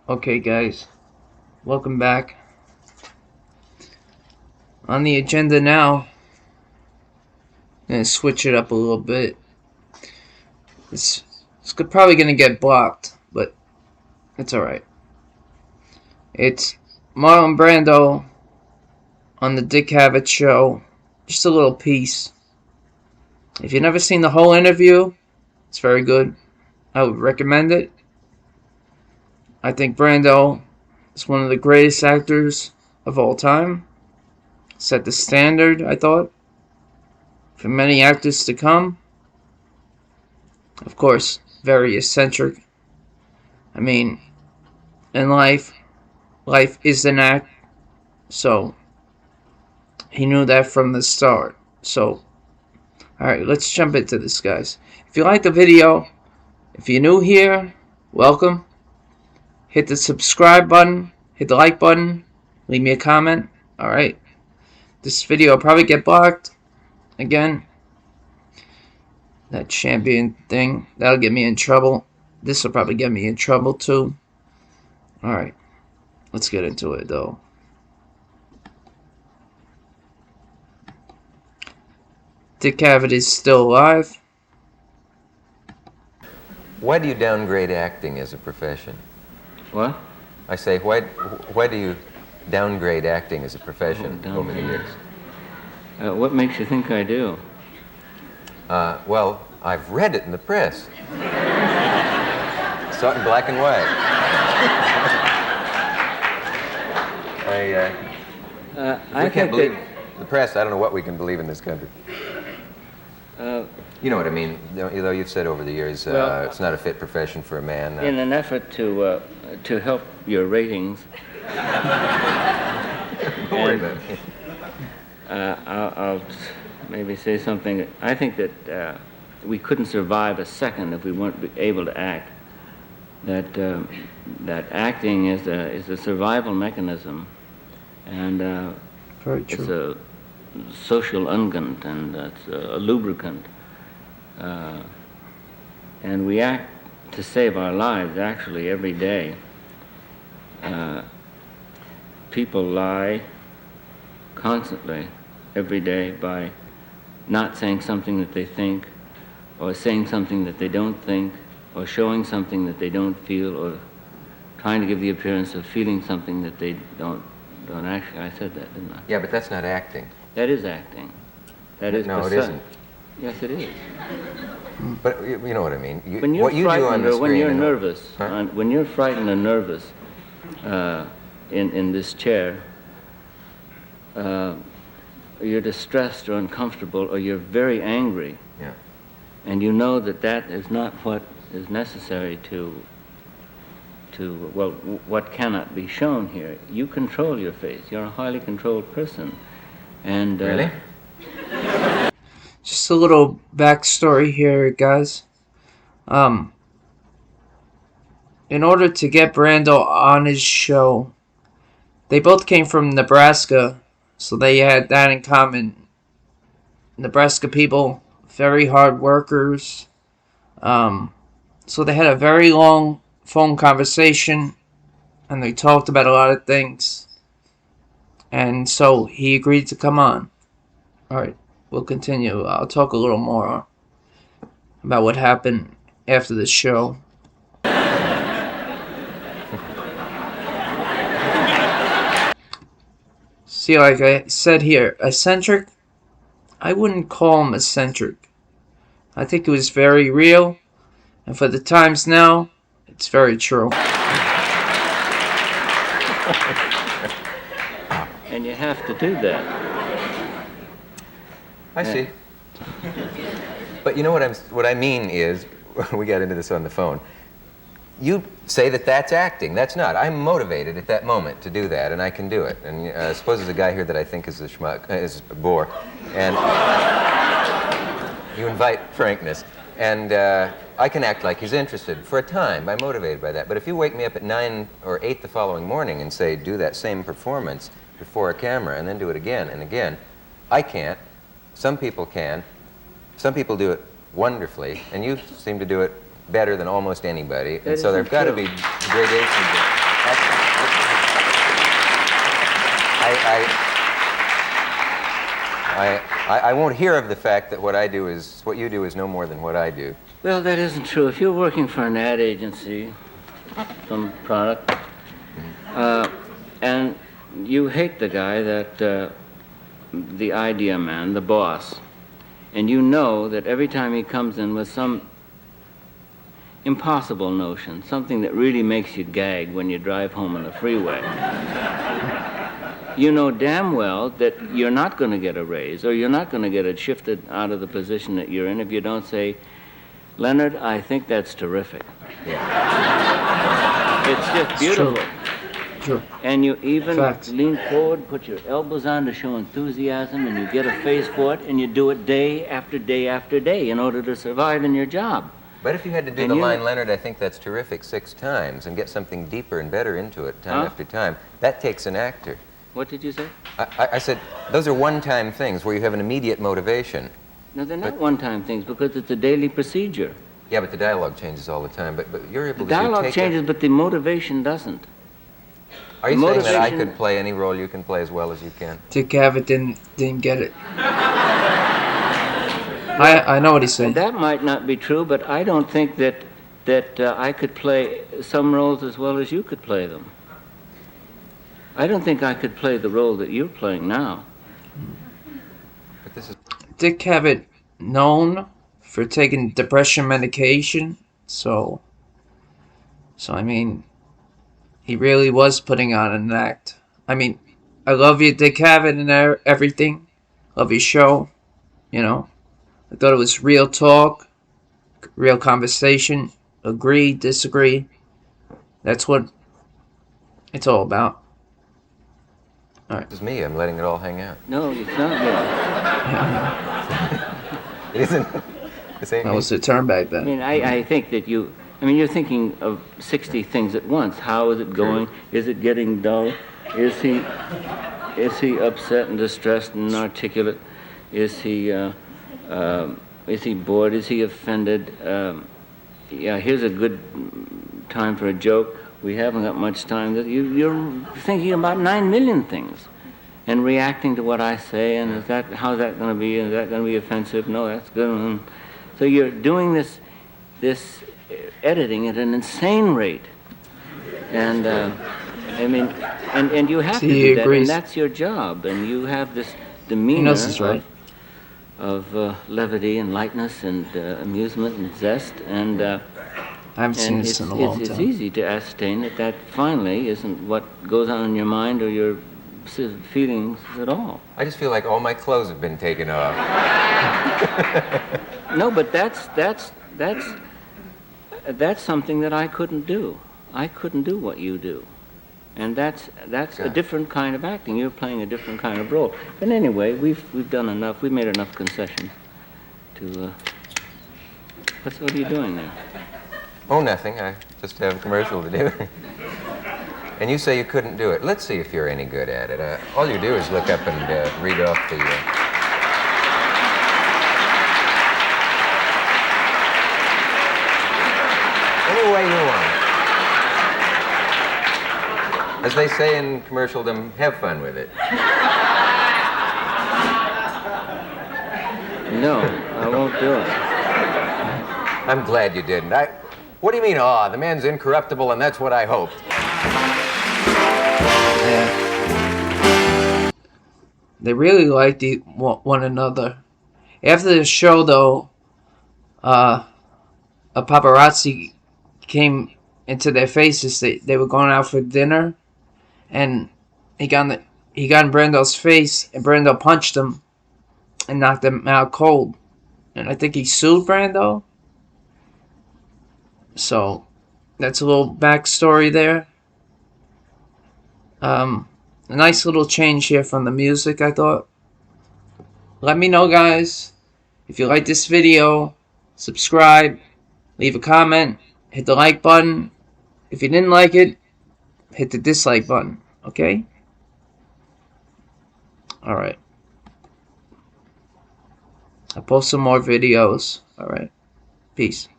Okay, guys, welcome back. On the agenda now, I'm gonna switch it up a little bit. It's probably gonna get blocked, but it's alright. It's Marlon Brando on the Cavett show. Just a little piece. If you've never seen the whole interview, it's very good. I would recommend it. I think Brando is one of the greatest actors of all time. Set the standard, I thought, for many actors to come. Of course, very eccentric. I mean, in life is an act, so he knew that from the start. So, alright, let's jump into this, guys. If you like the video, if you're new here, welcome. Hit the subscribe button, hit the like button, leave me a comment. Alright, this video will probably get blocked again. That champion thing, that'll get me in trouble. This will probably get me in trouble too. Alright, let's get into it though. Cavett is still alive. Why do you downgrade acting as a profession? What? I say, why do you downgrade acting as a profession over the years? What makes you think I do? Well, I've read it in the press. Saw it in black and white. I can't think believe the press. I don't know what we can believe in this country. You know what I mean, though you've said over the years, well, it's not a fit profession for a man. in an effort to help your ratings, Don't worry about it. I'll maybe say something. I think that we couldn't survive a second if we weren't able to act. That acting is a survival mechanism, and Very it's true. a social unguent, and it's a lubricant. And we act to save our lives, actually, every day. People lie constantly, every day, by not saying something that they think, or saying something that they don't think, or showing something that they don't feel, or trying to give the appearance of feeling something that they don't actually. I said that, didn't I? Yeah, but that's not acting. That is acting. That is No, it precise. isn't. Yes, it is. But you know what I mean. When you're what you do on frightened the or when screen you're and- nervous, Huh? when you're frightened or nervous in this chair, you're distressed or uncomfortable, or you're very angry, Yeah. and you know that is not what is necessary to well, what cannot be shown here. You control your face. You're a highly controlled person, and Really? Just a little backstory here, guys. In order to get Brando on his show, they both came from Nebraska, so they had that in common. Nebraska people, very hard workers. So they had a very long phone conversation, and they talked about a lot of things. And so he agreed to come on. Alright, we'll continue. I'll talk a little more about what happened after the show. See, like I said here, eccentric, I wouldn't call him eccentric. I think it was very real, and for the times now, it's very true. and you have to do that. I see. But you know what I mean is, we got into this on the phone. You say that that's acting. That's not. I'm motivated at that moment to do that, and I can do it. And suppose there's a guy here that I think is a schmuck, is a bore, and you invite frankness, and I can act like he's interested for a time. I'm motivated by that. But if you wake me up at 9 or 8 the following morning and say, do that same performance before a camera, and then do it again and again, I can't. Some people can. Some people do it wonderfully, and you seem to do it better than almost anybody. And so there've got to be gradations. I won't hear of the fact that what you do is no more than what I do. Well, that isn't true. If you're working for an ad agency, some product, and you hate the guy that, the idea man, the boss, and you know that every time he comes in with some impossible notion, something that really makes you gag when you drive home on the freeway, you know damn well that you're not going to get a raise, or you're not going to get it shifted out of the position that you're in if you don't say, Leonard, I think that's terrific. Yeah. It's just beautiful. True. And you even Facts. lean forward, put your elbows on to show enthusiasm, and you get a face for it, and you do it day after day after day in order to survive in your job. But if you had to do the line, Leonard, I think that's terrific 6 times, and get something deeper and better into it time after time, that takes an actor. What did you say? I said, those are one-time things where you have an immediate motivation. No, they're not one-time things because it's a daily procedure. Yeah, but the dialogue changes all the time. But you're able to dialogue changes, but the motivation doesn't. Are you saying that I could play any role you can play as well as you can? Dick Cavett didn't get it. I know what he's saying. That might not be true, but I don't think that I could play some roles as well as you could play them. I don't think I could play the role that you're playing now. But this is Dick Cavett, known for taking depression medication, so I mean, he really was putting on an act. I mean, I love you, Dick Cavett, and everything. Love your show, you know. I thought it was real talk, real conversation, agree, disagree. That's what it's all about. All right. This is me. I'm letting it all hang out. No, it's not It isn't. This ain't That me. was the term back then. I mean, I think that you're thinking of 60 things at once. How is it going? Is it getting dull? Is he upset and distressed and inarticulate? Is he bored? Is he offended? Yeah, here's a good time for a joke. We haven't got much time. You're thinking about 9 million things and reacting to what I say, and how's that going to be? Is that going to be offensive? No, that's good. So you're doing this editing at an insane rate. And I mean, and you have to do that, and that's your job. And you have this demeanor of levity and lightness and amusement and zest. And I haven't seen this in a long time. It's easy to ascertain that finally isn't what goes on in your mind or your feelings at all. I just feel like all my clothes have been taken off. No, but that's something that I couldn't do. I couldn't do what you do. And that's a different kind of acting. You're playing a different kind of role. But anyway, we've done enough. We've made enough concessions to what are you doing there? Oh, nothing. I just have a commercial to do. And you say you couldn't do it. Let's see if you're any good at it. All you do is look up and read off the... any way you want. As they say in commercialdom, have fun with it. No, I won't do it. I'm glad you didn't. What do you mean, the man's incorruptible and that's what I hoped? Yeah. They really liked one another. After the show, though, a paparazzi came into their faces. They were going out for dinner, and he got in Brando's face, and Brando punched him and knocked him out cold. And I think he sued Brando. So that's a little backstory there. A nice little change here from the music, I thought. Let me know, guys, if you like this video. Subscribe, leave a comment, hit the like button. If you didn't like it, hit the dislike button, okay? Alright. I'll post some more videos. Alright. Peace.